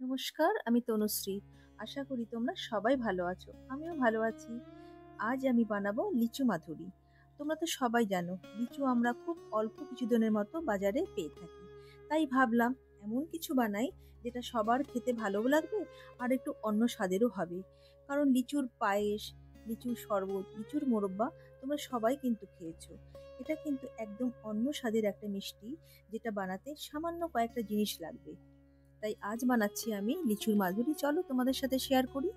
নমস্কার, আমি তনুশ্রী। আশা করি তোমরা সবাই ভালো আছো। আমিও ভালো আছি। আজ আমি বানাবো লিচু মাধুরি। তোমরা তো সবাই জানো লিচু আমরা খুব অল্প কিছুদিনের মতো বাজারে পেয়ে থাকি। তাই ভাবলাম এমন কিছু বানাই যেটা সবার খেতে ভালোও লাগবে আর একটু অন্য স্বাদেরও হবে। কারণ লিচুর পায়েস, লিচুর শরবত, লিচুর মোরব্বা তোমরা সবাই কিন্তু খেয়েছো। এটা কিন্তু একদম অন্য স্বাদের একটা মিষ্টি, যেটা বানাতে সামান্য কয়েকটা জিনিস লাগবে। তাই আজ বানাচ্ছি আমি লিচুর মাধুরি। চলো তোমাদের সাথে শেয়ার করি।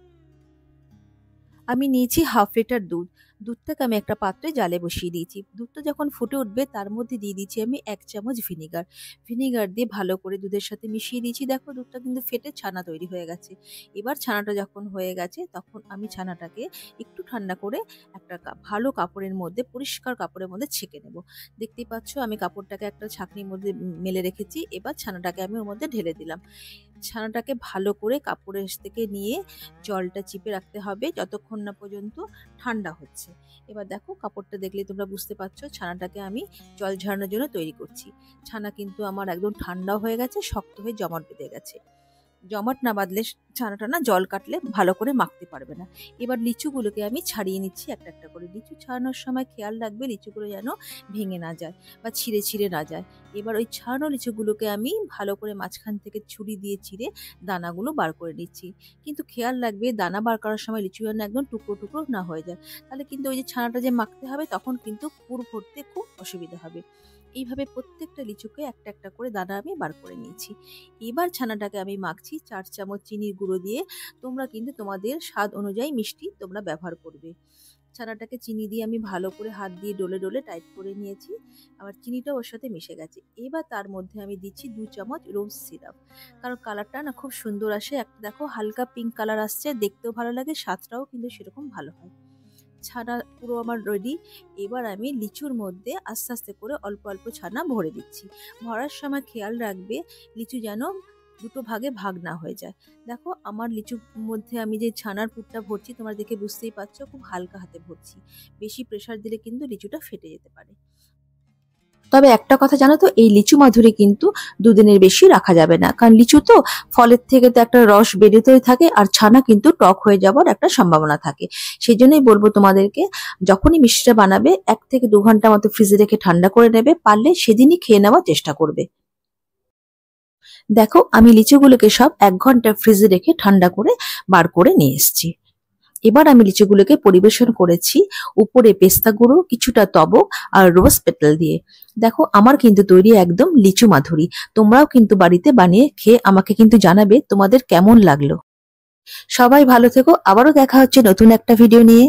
আমি নিয়েছি হাফ লিটার দুধ। দুধটাকে আমি একটা পাত্রে জালে বসিয়ে দিয়েছি। দুধটা যখন ফুটে উঠবে তার মধ্যে দিয়ে দিচ্ছি আমি 1 চামচ ভিনিগার। ভিনিগার দিয়ে ভালো করে দুধের সাথে মিশিয়ে দিয়েছি। দেখো দুধটা কিন্তু ফেটে ছানা তৈরি হয়ে গেছে। এবার ছানাটা যখন হয়ে গেছে তখন আমি ছানাটাকে একটু ঠান্ডা করে একটা ভালো কাপড়ের মধ্যে, পরিষ্কার কাপড়ের মধ্যে ছেঁকে নেব। দেখতেই পাচ্ছ আমি কাপড়টাকে একটা ছাঁকনির মধ্যে মেলে রেখেছি। এবার ছানাটাকে আমি ওর মধ্যে ঢেলে দিলাম। ছানাটাকে ভালো করে কাপড়ের থেকে নিয়ে জলটা চিপে রাখতে হবে যতক্ষণ না পর্যন্ত ঠান্ডা হচ্ছে। এবার দেখো কাপড়টা দেখলে তোমরা বুঝতে পারছো ছানাটাকে আমি জল ঝরানোর জন্য তৈরি করছি। ছানা কিন্তু আমার একদম ঠান্ডাও হয়ে গেছে, শক্ত হয়ে জমাট বেঁধে গেছে। জমাট না বাঁধলে ছানাটা না জল কাটলে ভালো করে মাখতে পারবে না। এবার লিচুগুলোকে আমি ছাড়িয়ে নিচ্ছি একটা একটা করে। লিচু ছাড়ানোর সময় খেয়াল রাখবে লিচুগুলো যেন ভেঙে না যায় বা ছিঁড়ে ছিঁড়ে না যায়। এবার ওই ছাড়ানো লিচুগুলোকে আমি ভালো করে মাঝখান থেকে ছুরি দিয়ে চিড়ে দানাগুলো বার করে নিচ্ছি। কিন্তু খেয়াল রাখবে দানা বার করার সময় লিচু যেন একদম টুকরো টুকরো না হয়ে যায়। তাহলে কিন্তু ওই যে ছানাটা যে মাখতে হবে তখন কিন্তু পুর ভরতে খুব অসুবিধা হবে। এইভাবে প্রত্যেকটা লিচুকে একটা একটা করে দানা আমি বার করে নিয়েছি। এবার ছানাটাকে আমি মাখছি 4 চামচ চিনির গুঁড়ো দিয়ে। তোমরা কিন্তু তোমাদের স্বাদ অনুযায়ী মিষ্টি তোমরা ব্যবহার করবে। ছানাটাকে চিনি দিয়ে আমি ভালো করে হাত দিয়ে ডলে ডলে টাইট করে নিয়েছি। আবার চিনিটাও ওর সাথে মিশে গেছে। এবার তার মধ্যে আমি দিচ্ছি 2 চামচ রোজ সিরাপ। কারণ কালারটা না খুব সুন্দর আসে। একটা দেখো হালকা পিঙ্ক কালার আসছে, দেখতেও ভালো লাগে, স্বাদটাও কিন্তু সেরকম ভালো হয়। ছানা পুরো আমার রেডি। এবার আমি লিচুর মধ্যে আস্তে আস্তে করে অল্প অল্প ছানা ভরে দিচ্ছি। ভরার সময় খেয়াল রাখবে লিচু যেন দুটো ভাগে ভাগ না হয়ে যায়। দেখো আমার লিচুর মধ্যে আমি যে ছানার পুরটা ভরছি তোমরা দেখে বুঝতেই পারছো খুব হালকা হাতে ভরছি। বেশি প্রেসার দিলে কিন্তু লিচুটা ফেটে যেতে পারে। তবে একটা কথা জানো তো, এই লিচু মাধুরী কিন্তু দুদিনের বেশি রাখা যাবে না। কারণ লিচু তো ফলের থেকে তো একটা রস বেরোতেই থাকে, আর ছানা কিন্তু টক হয়ে যাওয়ার একটা সম্ভাবনা থাকে। সেই জন্যই বলবো তোমাদেরকে যখনই মিষ্টিটা বানাবে 1 থেকে 2 ঘন্টা মতো ফ্রিজে রেখে ঠান্ডা করে নেবে, পারলে সেদিনই খেয়ে নেওয়ার চেষ্টা করবে। দেখো আমি লিচুগুলোকে সব 1 ঘন্টা ফ্রিজে রেখে ঠান্ডা করে বার করে নিয়ে এসেছি। এবার আমি লিচুগুলোকে পরিবেশন করেছি উপরে পেস্তা গুঁড়ো, কিছুটা তবক আর রোজ পেটাল দিয়ে। দেখো আমার কিন্তু তৈরি একদম লিচু মাধুরী। তোমরাও কিন্তু বাড়িতে বানিয়ে খেয়ে আমাকে কিন্তু জানাবে তোমাদের কেমন লাগলো। সবাই ভালো থেকো, আবারও দেখা হচ্ছে নতুন একটা ভিডিও নিয়ে।